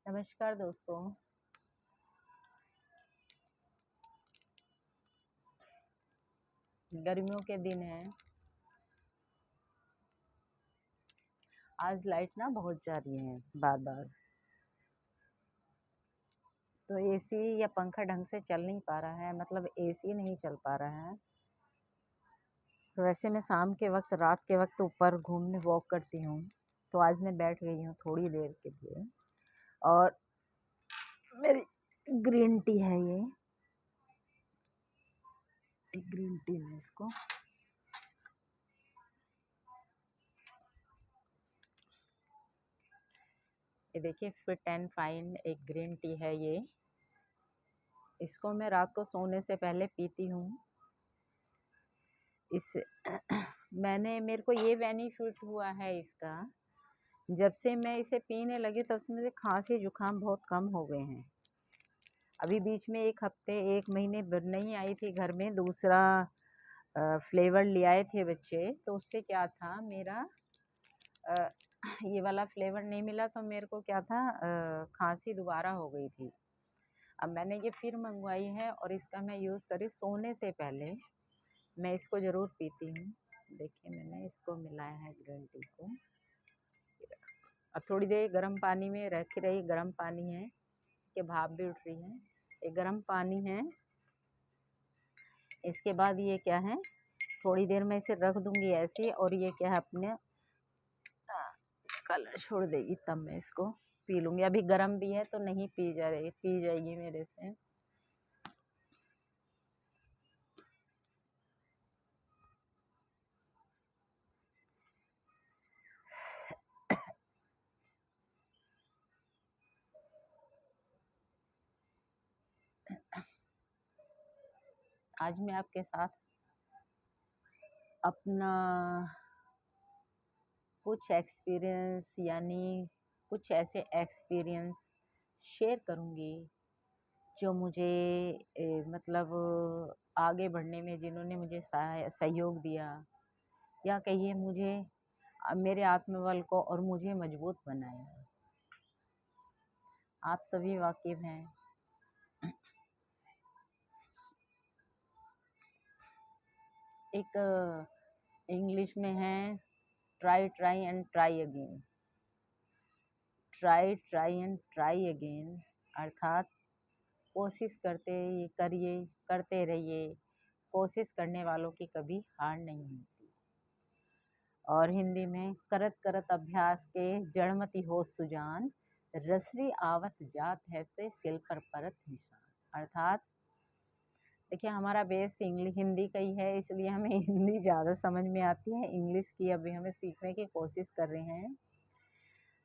नमस्कार दोस्तों। गर्मियों के दिन हैं। आज लाइट ना बहुत जा रही है बार बार, तो एसी या पंखा ढंग से चल नहीं पा रहा है, मतलब एसी नहीं चल पा रहा है। तो वैसे मैं शाम के वक्त, रात के वक्त ऊपर घूमने वॉक करती हूँ। तो आज मैं बैठ गई हूँ थोड़ी देर के लिए, और मेरी ग्रीन टी है, ये एक ग्रीन टी है। इसको ये देखिए, फिट एंड फाइन एक ग्रीन टी है ये। इसको मैं रात को सोने से पहले पीती हूँ। इस मेरे को ये बेनिफिट हुआ है इसका, जब से मैं इसे पीने लगी तब से मुझे खांसी जुकाम बहुत कम हो गए हैं। अभी बीच में एक हफ्ते, एक महीने नहीं आई थी घर में, दूसरा फ्लेवर ले आए थे बच्चे, तो उससे क्या था, मेरा ये वाला फ्लेवर नहीं मिला, तो मेरे को क्या था, खांसी दोबारा हो गई थी। अब मैंने ये फिर मंगवाई है, और इसका मैं यूज़ करी सोने से पहले। मैं इसको ज़रूर पीती हूँ। देखिए, मैंने इसको मिलाया है ग्रीन टी को। अब थोड़ी देर गर्म पानी में रख रही, गर्म पानी है कि भाप भी उठ रही है, ये गर्म पानी है। इसके बाद ये क्या है, थोड़ी देर में इसे रख दूंगी ऐसे, और ये क्या है, अपने कलर छोड़ देगी, तब मैं इसको पी लूँगी। अभी गर्म भी है तो नहीं पी जाएगी मेरे से। आज मैं आपके साथ अपना कुछ एक्सपीरियंस, यानी कुछ ऐसे एक्सपीरियंस शेयर करूँगी जो मुझे मतलब आगे बढ़ने में, जिन्होंने मुझे सहयोग दिया, या कहिए मुझे मेरे आत्मबल को और मुझे मजबूत बनाया। आप सभी वाकिफ हैं, एक इंग्लिश में है, try try and try again. Try try and try again, अर्थात कोशिश करते रहिए। कोशिश करने वालों की कभी हार नहीं होती। और हिंदी में, करत करत अभ्यास के जड़मति हो सुजान, रसरी आवत जात है ते सिल पर परत निशान। अर्थात देखिए, हमारा बेस हिंदी का ही है, इसलिए हमें हिंदी ज़्यादा समझ में आती है। इंग्लिश की अभी हमें सीखने की कोशिश कर रहे हैं।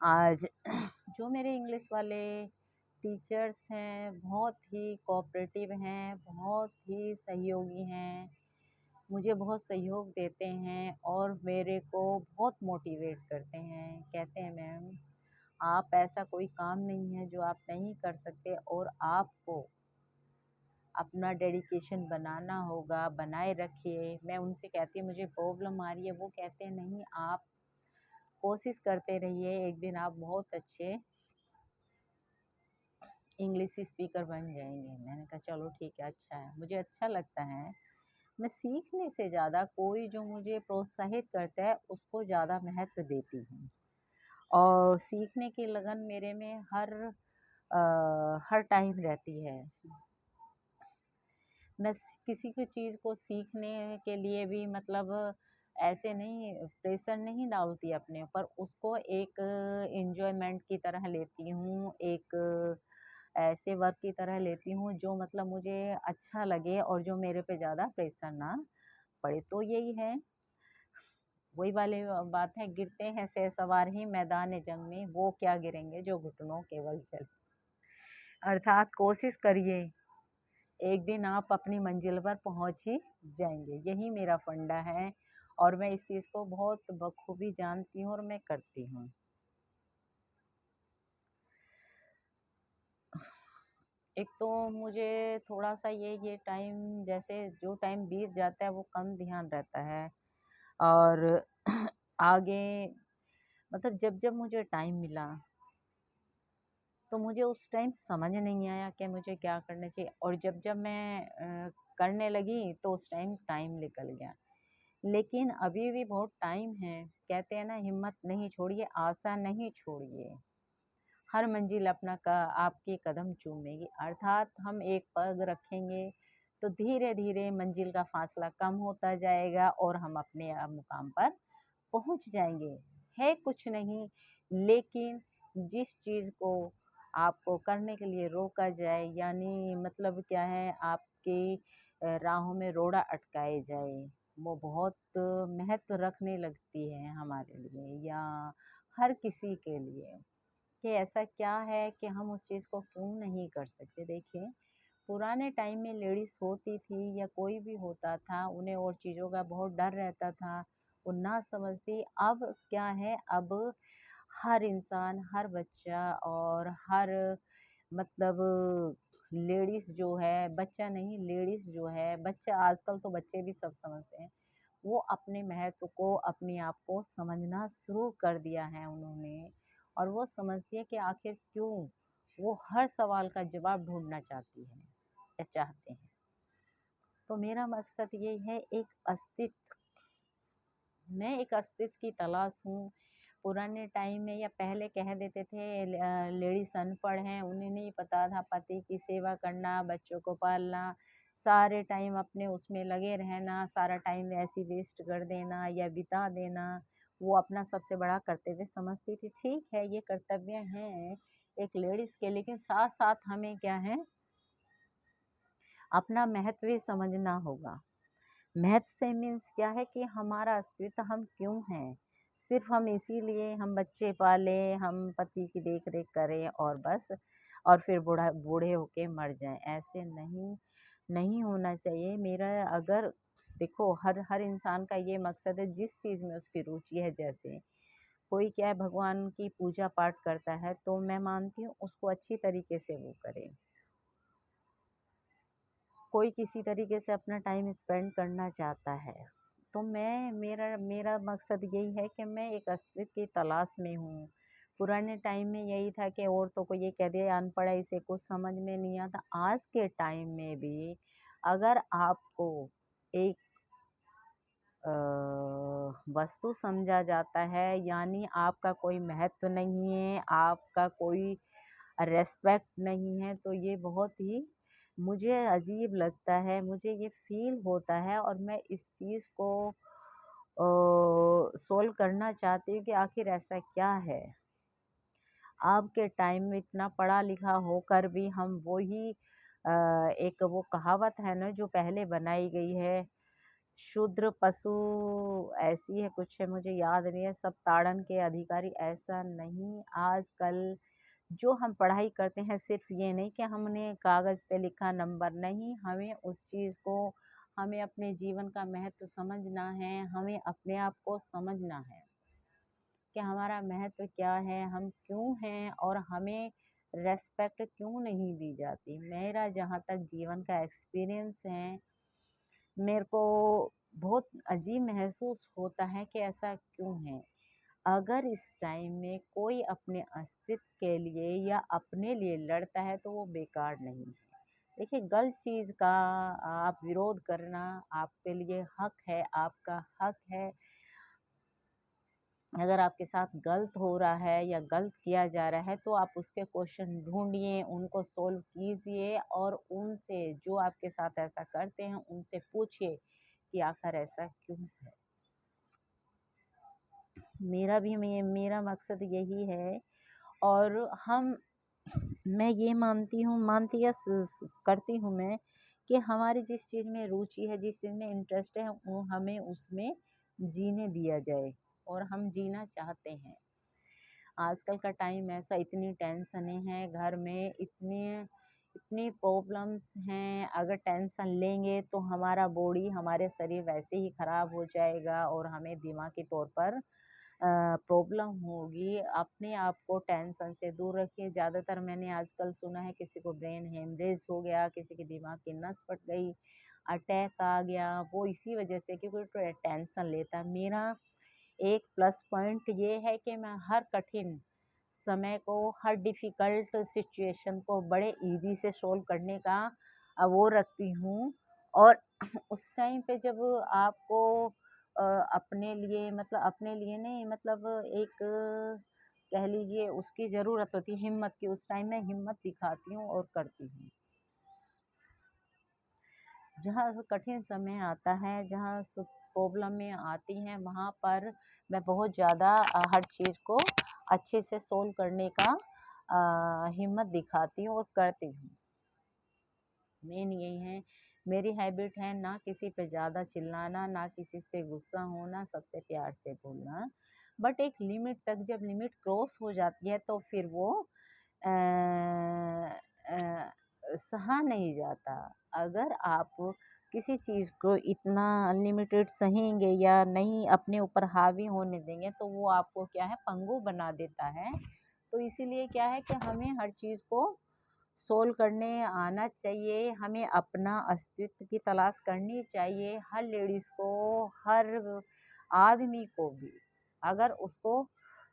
आज जो मेरे इंग्लिश वाले टीचर्स हैं, बहुत ही कोऑपरेटिव हैं, बहुत ही सहयोगी हैं, मुझे बहुत सहयोग देते हैं और मेरे को बहुत मोटिवेट करते हैं। कहते हैं, मैम आप, ऐसा कोई काम नहीं है जो आप नहीं कर सकते, और आपको अपना डेडिकेशन बनाना होगा, बनाए रखिए। मैं उनसे कहती हूँ मुझे प्रॉब्लम आ रही है, वो कहते हैं नहीं, आप कोशिश करते रहिए, एक दिन आप बहुत अच्छे इंग्लिश स्पीकर बन जाएंगे। मैंने कहा चलो ठीक है, अच्छा है, मुझे अच्छा लगता है। मैं सीखने से ज़्यादा कोई जो मुझे प्रोत्साहित करता है उसको ज़्यादा महत्व देती हूँ, और सीखने की लगन मेरे में हर टाइम रहती है। मैं किसी की चीज़ को सीखने के लिए भी, मतलब ऐसे नहीं, प्रेशर नहीं डालती अपने ऊपर, उसको एक एंजॉयमेंट की तरह लेती हूँ, एक ऐसे वर्क की तरह लेती हूँ जो मतलब मुझे अच्छा लगे, और जो मेरे पे ज़्यादा प्रेशर ना पड़े। तो यही है, वही वाली बात है, गिरते हैं सवार ही मैदान जंग में, वो क्या गिरेंगे जो घुटनों के बल चल। अर्थात कोशिश करिए, एक दिन आप अपनी मंजिल पर पहुंच ही जाएंगे। यही मेरा फंडा है, और मैं इस चीज़ को बहुत बखूबी जानती हूँ, और मैं करती हूँ। एक तो मुझे थोड़ा सा ये टाइम, जैसे जो टाइम बीत जाता है वो कम ध्यान रहता है, और आगे मतलब जब जब मुझे टाइम मिला, तो मुझे उस टाइम समझ नहीं आया कि मुझे क्या करना चाहिए, और जब जब मैं करने लगी तो उस टाइम निकल गया। लेकिन अभी भी बहुत टाइम है। कहते हैं ना, हिम्मत नहीं छोड़िए, आशा नहीं छोड़िए, हर मंजिल अपना का आपके कदम चूमेगी। अर्थात हम एक पग रखेंगे तो धीरे धीरे मंजिल का फासला कम होता जाएगा और हम अपने मुकाम पर पहुंच जाएंगे। है कुछ नहीं, लेकिन जिस चीज़ को आपको करने के लिए रोका जाए, यानी मतलब क्या है, आपकी राहों में रोड़ा अटकाए जाए, वो बहुत महत्व रखने लगती है हमारे लिए या हर किसी के लिए, कि ऐसा क्या है कि हम उस चीज़ को क्यों नहीं कर सकते। देखिए, पुराने टाइम में लेडीज़ होती थी या कोई भी होता था, उन्हें और चीज़ों का बहुत डर रहता था, वो ना समझती। अब क्या है, अब हर इंसान, हर बच्चा और हर मतलब लेडीज़ जो है, बच्चा नहीं, लेडीज़ जो है, बच्चा आजकल तो बच्चे भी सब समझते हैं, वो अपने महत्व को, अपने आप को समझना शुरू कर दिया है उन्होंने। और वो समझती है कि आखिर क्यों, वो हर सवाल का जवाब ढूंढना चाहती है या चाहते हैं। तो मेरा मकसद ये है, एक अस्तित्व, मैं एक अस्तित्व की तलाश हूँ। पुराने टाइम में या पहले कह देते थे लेडीज अनपढ़ हैं, उन्हें नहीं पता था पति की सेवा करना, बच्चों को पालना, सारे टाइम अपने उसमें लगे रहना, सारा टाइम ऐसे वेस्ट कर देना या बिता देना, वो अपना सबसे बड़ा कर्तव्य समझती थी। ठीक है, ये कर्तव्य हैं एक लेडीज के, लेकिन साथ साथ हमें क्या है, अपना महत्व भी समझना होगा। महत्व से मीन्स क्या है कि हमारा अस्तित्व, हम क्यों हैं। सिर्फ हम इसीलिए हम बच्चे पाले, हम पति की देख रेख करें और बस, और फिर बूढ़े होके मर जाएं, ऐसे नहीं, नहीं होना चाहिए। मेरा अगर देखो, हर हर इंसान का ये मकसद है, जिस चीज़ में उसकी रुचि है। जैसे कोई क्या है, भगवान की पूजा पाठ करता है, तो मैं मानती हूँ उसको अच्छी तरीके से वो करे। कोई किसी तरीके से अपना टाइम स्पेंड करना चाहता है, तो मैं, मेरा मेरा मकसद यही है कि मैं एक अस्तित्व की तलाश में हूँ। पुराने टाइम में यही था कि औरतों को ये कह दिया अनपढ़ है, इसे कुछ समझ में नहीं आता। आज के टाइम में भी अगर आपको एक वस्तु समझा जाता है, यानी आपका कोई महत्व नहीं है, आपका कोई रेस्पेक्ट नहीं है, तो ये बहुत ही मुझे अजीब लगता है, मुझे ये फील होता है। और मैं इस चीज़ को सोल्व करना चाहती हूँ कि आखिर ऐसा क्या है। अब के टाइम में इतना पढ़ा लिखा होकर भी हम वही एक वो कहावत है ना जो पहले बनाई गई है, शूद्र पशु, ऐसी है कुछ है, मुझे याद नहीं है, सब ताड़न के अधिकारी। ऐसा नहीं, आजकल जो हम पढ़ाई करते हैं, सिर्फ ये नहीं कि हमने कागज़ पे लिखा नंबर, नहीं, हमें उस चीज़ को, हमें अपने जीवन का महत्व समझना है, हमें अपने आप को समझना है कि हमारा महत्व क्या है, हम क्यों हैं और हमें रेस्पेक्ट क्यों नहीं दी जाती। मेरा जहाँ तक जीवन का एक्सपीरियंस है, मेरे को बहुत अजीब महसूस होता है कि ऐसा क्यों है। अगर इस टाइम में कोई अपने अस्तित्व के लिए या अपने लिए लड़ता है तो वो बेकार नहीं है। देखिए, गलत चीज़ का आप विरोध करना आपके लिए हक है, आपका हक है। अगर आपके साथ गलत हो रहा है या गलत किया जा रहा है तो आप उसके क्वेश्चन ढूंढिए, उनको सोल्व कीजिए और उनसे, जो आपके साथ ऐसा करते हैं, उनसे पूछिए कि आखिर ऐसा क्यों है। मेरा मकसद यही है। और हम, मैं ये मानती या करती हूँ मैं, कि हमारी जिस चीज़ में रुचि है, जिस चीज़ में इंटरेस्ट है, वो हमें उसमें जीने दिया जाए और हम जीना चाहते हैं। आजकल का टाइम ऐसा, इतनी टेंशनें हैं घर में, इतनी इतनी प्रॉब्लम्स हैं, अगर टेंशन लेंगे तो हमारा बॉडी, हमारे शरीर वैसे ही खराब हो जाएगा और हमें दिमागी तौर पर प्रॉब्लम होगी। अपने आप को टेंशन से दूर रखिए। ज़्यादातर मैंने आजकल सुना है किसी को ब्रेन हेमरेज हो गया, किसी की दिमाग की नस फट गई, अटैक आ गया, वो इसी वजह से कि कोई टेंशन लेता। मेरा एक प्लस पॉइंट ये है कि मैं हर कठिन समय को, हर डिफ़िकल्ट सिचुएशन को बड़े ईज़ी से सोल्व करने का वो रखती हूँ। और उस टाइम पे जब आपको अपने लिए, मतलब अपने लिए नहीं, मतलब एक कह लीजिए उसकी ज़रूरत होती है हिम्मत की, उस टाइम मैं हिम्मत दिखाती हूँ और करती हूँ। जहाँ कठिन समय आता है, जहाँ प्रॉब्लमें आती हैं, वहाँ पर मैं बहुत ज़्यादा हर चीज़ को अच्छे से सोल्व करने का हिम्मत दिखाती हूँ और करती हूँ। मेन यही है, मेरी हैबिट है ना किसी पे ज़्यादा चिल्लाना, ना किसी से गुस्सा होना, सबसे प्यार से बोलना। बट एक लिमिट तक, जब लिमिट क्रॉस हो जाती है तो फिर वो अ सहा नहीं जाता। अगर आप किसी चीज़ को इतना अनलिमिटेड सहेंगे या नहीं अपने ऊपर हावी होने देंगे तो वो आपको क्या है, पंगु बना देता है। तो इसीलिए क्या है कि हमें हर चीज़ को सोल्व करने आना चाहिए, हमें अपना अस्तित्व की तलाश करनी चाहिए। हर लेडीज़ को, हर आदमी को भी अगर उसको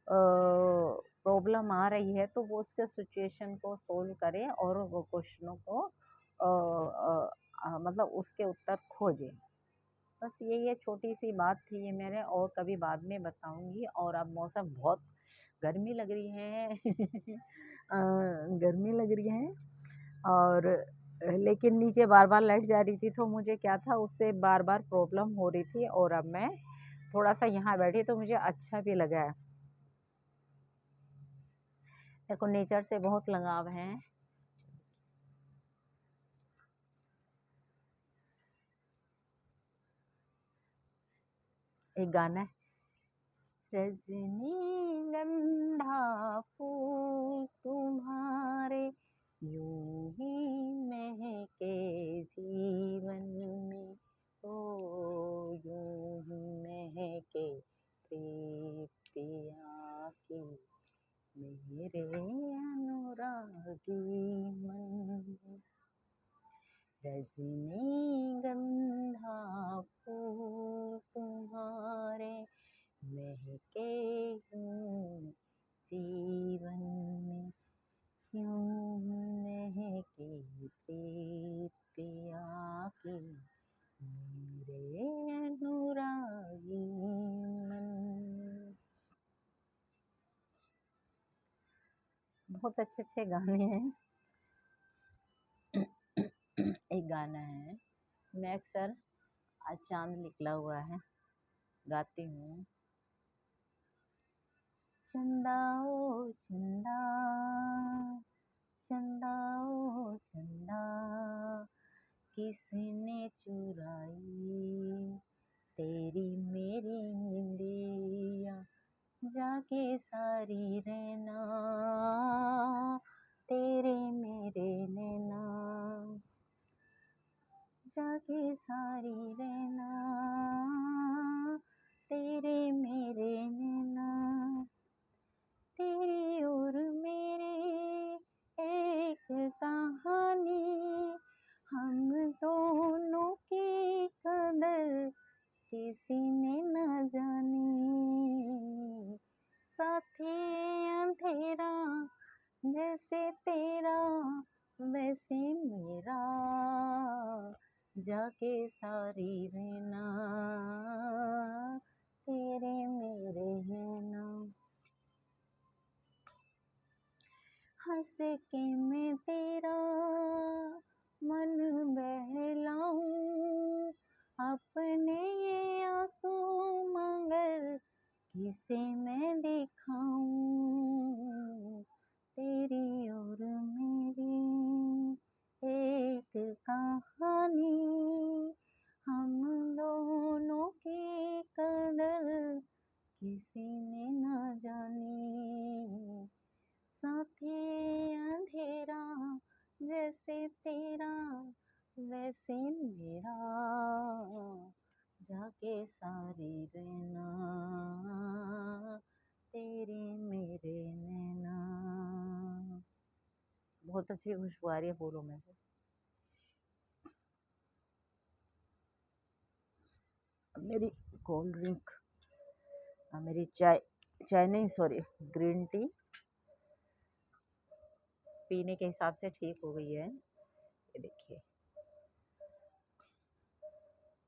प्रॉब्लम आ रही है तो वो उसके सिचुएशन को सोल्व करे और वो क्वेश्चनों को मतलब उसके उत्तर खोजे। बस यही है, छोटी सी बात थी ये मेरे, और कभी बाद में बताऊंगी। और अब मौसम बहुत गर्मी लग रही है गर्मी लग रही है, और लेकिन नीचे बार बार लाइट जा रही थी तो मुझे क्या था, उससे बार बार प्रॉब्लम हो रही थी। और अब मैं थोड़ा सा यहाँ बैठी तो मुझे अच्छा भी लगा है। मेरे को नेचर से बहुत लगाव है। एक गाना है, रजनीगंधा फूल तुम्हारे यूं ही महके जीवन में, ओ यूं ही महके प्रीत पिया की मेरे अनुरागी मन। रजनीगंधा फूल तुम्हारे महके यूं जीवन में, यूं महके प्रीत पिया की मेरे अनुरागी मन। बहुत अच्छे अच्छे गाने हैं। एक गाना है, मैं अक्सर आज चांद निकला हुआ है गाती हूँ। चंदा ओ चंदा, चंदा ओ चंदा, किसने चुराई तेरी मेरी निंदिया, जाके सारी रहना तेरे मेरे नैना, जाके सारी रहना तेरे मेरे नैना। तेरी और मेरी एक कहानी, हम दोनों की कदर किसी ने न जानी। साथी अंधेरा जैसे तेरा वैसे मेरा, जाके सारी रहना तेरे मेरे नैना। हंस के मैं तेरा मन बहलाऊं, अपने ये आंसू मगर किसे मैं दिखाऊं। तेरी और मेरी एक कहानी, हम दोनों की कदर किसी ने न जानी। साथी अंधेरा जैसे तेरा वैसे मेरा, जाके सारी रहना तेरे मेरे नैना। बहुत अच्छी खुशबू आ रही है फूलों में से। मेरी कोल्ड ड्रिंक, मेरी चाय, चाय नहीं सॉरी, ग्रीन टी पीने के हिसाब से ठीक हो गई है। ये देखिए,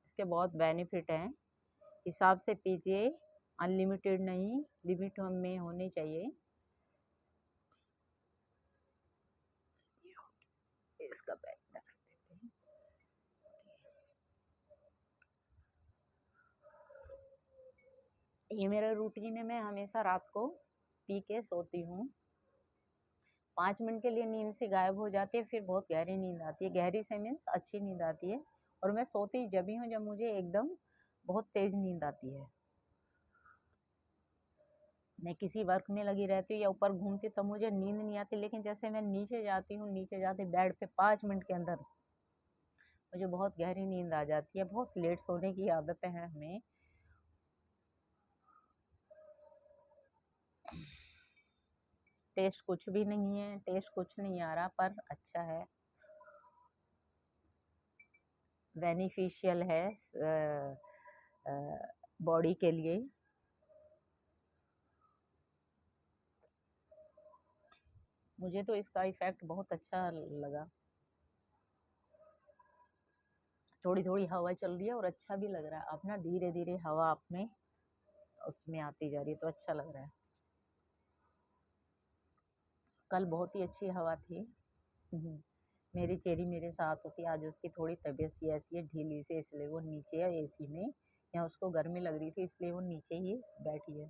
इसके बहुत बेनिफिट हैं। हिसाब से पीजिए, अनलिमिटेड नहीं, लिमिट में होनी चाहिए। इसका बैग रख देते हैं। ये मेरा रूटीन है, मैं हमेशा रात को पी के सोती हूँ। 5 मिनट के लिए नींद से गायब हो जाती है, फिर बहुत गहरी नींद आती है। गहरी से मीन्स अच्छी नींद आती है। और मैं सोती जब ही हूँ जब मुझे एकदम बहुत तेज नींद आती है। मैं किसी वर्क में लगी रहती हूँ या ऊपर घूमती तब मुझे नींद नहीं आती, लेकिन जैसे मैं नीचे जाती हूँ, नीचे जाती बेड पे 5 मिनट के अंदर मुझे बहुत गहरी नींद आ जाती है। बहुत लेट सोने की आदतें हैं हमें। टेस्ट कुछ भी नहीं है, टेस्ट कुछ नहीं आ रहा, पर अच्छा है, बेनिफिशियल है बॉडी के लिए। मुझे तो इसका इफेक्ट बहुत अच्छा लगा। थोड़ी थोड़ी हवा चल रही है और अच्छा भी लग रहा है। अब ना धीरे धीरे हवा आप में उसमें आती जा रही है, तो अच्छा लग रहा है। कल बहुत ही अच्छी हवा थी। मेरी चेरी मेरे साथ होती, आज उसकी थोड़ी तबीयत सी ऐसी है ढीली से, इसलिए वो नीचे है एसी में। यहाँ उसको गर्मी लग रही थी, इसलिए वो नीचे ही बैठी है।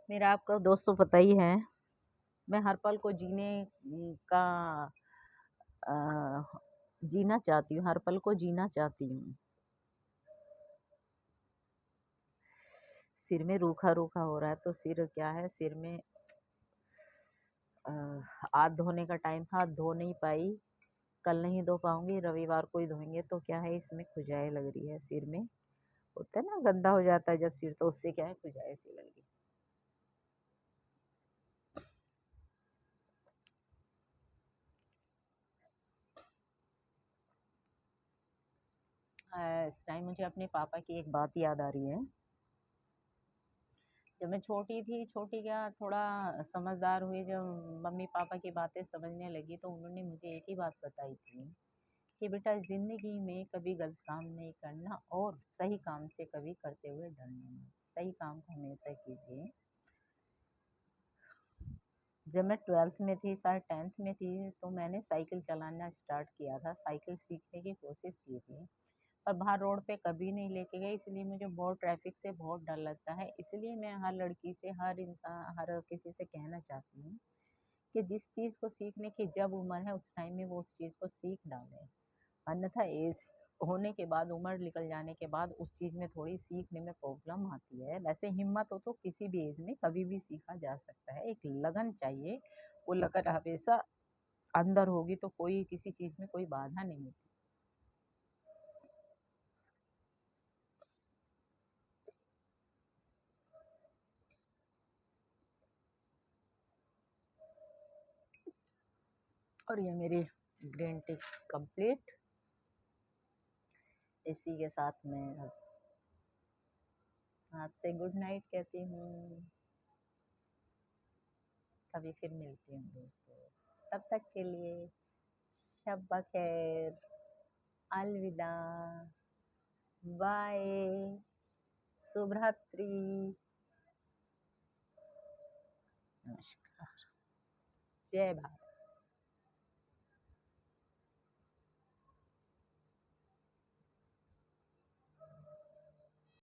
मेरा आपका दोस्तों पता ही है, मैं हर पल को जीने का जीना चाहती हूँ, हर पल को जीना चाहती हूँ। सिर में रूखा रूखा हो रहा है, तो सिर क्या है, सिर में हाथ धोने का टाइम था, धो नहीं पाई। कल नहीं धो पाऊंगी, रविवार को ही धोएंगे। तो क्या है, इसमें खुजाई लग रही है सिर में। होता है ना, गंदा हो जाता है जब सिर, तो उससे क्या है, खुजाई सी लग रही है। इस टाइम मुझे अपने पापा की एक बात याद आ रही है। जब मैं छोटी थी, छोटी क्या, थोड़ा समझदार हुई, जब मम्मी पापा की बातें समझने लगी, तो उन्होंने मुझे एक ही बात बताई थी कि बेटा, जिंदगी में कभी गलत काम नहीं करना और सही काम से कभी करते हुए डरना नहीं। सही काम को हमेशा कीजिए। जब मैं 12th में थी, शायद 10th में थी, तो मैंने साइकिल चलाना स्टार्ट किया था। साइकिल सीखने की कोशिश की थी, पर बाहर रोड पे कभी नहीं लेके गए, इसलिए मुझे बहुत ट्रैफिक से बहुत डर लगता है। इसलिए मैं हर लड़की से, हर इंसान, हर किसी से कहना चाहती हूँ कि जिस चीज़ को सीखने की जब उम्र है, उस टाइम में वो उस चीज़ को सीख डालें। अन्यथा एज होने के बाद, उम्र निकल जाने के बाद उस चीज़ में थोड़ी सीखने में प्रॉब्लम आती है। वैसे हिम्मत हो तो किसी भी एज में कभी भी सीखा जा सकता है। एक लगन चाहिए, वो लगन हमेशा अंदर होगी तो कोई किसी चीज़ में कोई बाधा नहीं होती। और ये मेरी ग्रीन टी कंप्लीट। इसी के साथ मैं अब आपसे गुड नाइट कहती हूँ। कभी फिर मिलती हूँ दोस्तों, तब तक के लिए शब बखैर, अलविदा, बाय, शुभ रात्रि, नमस्कार, जय भारत।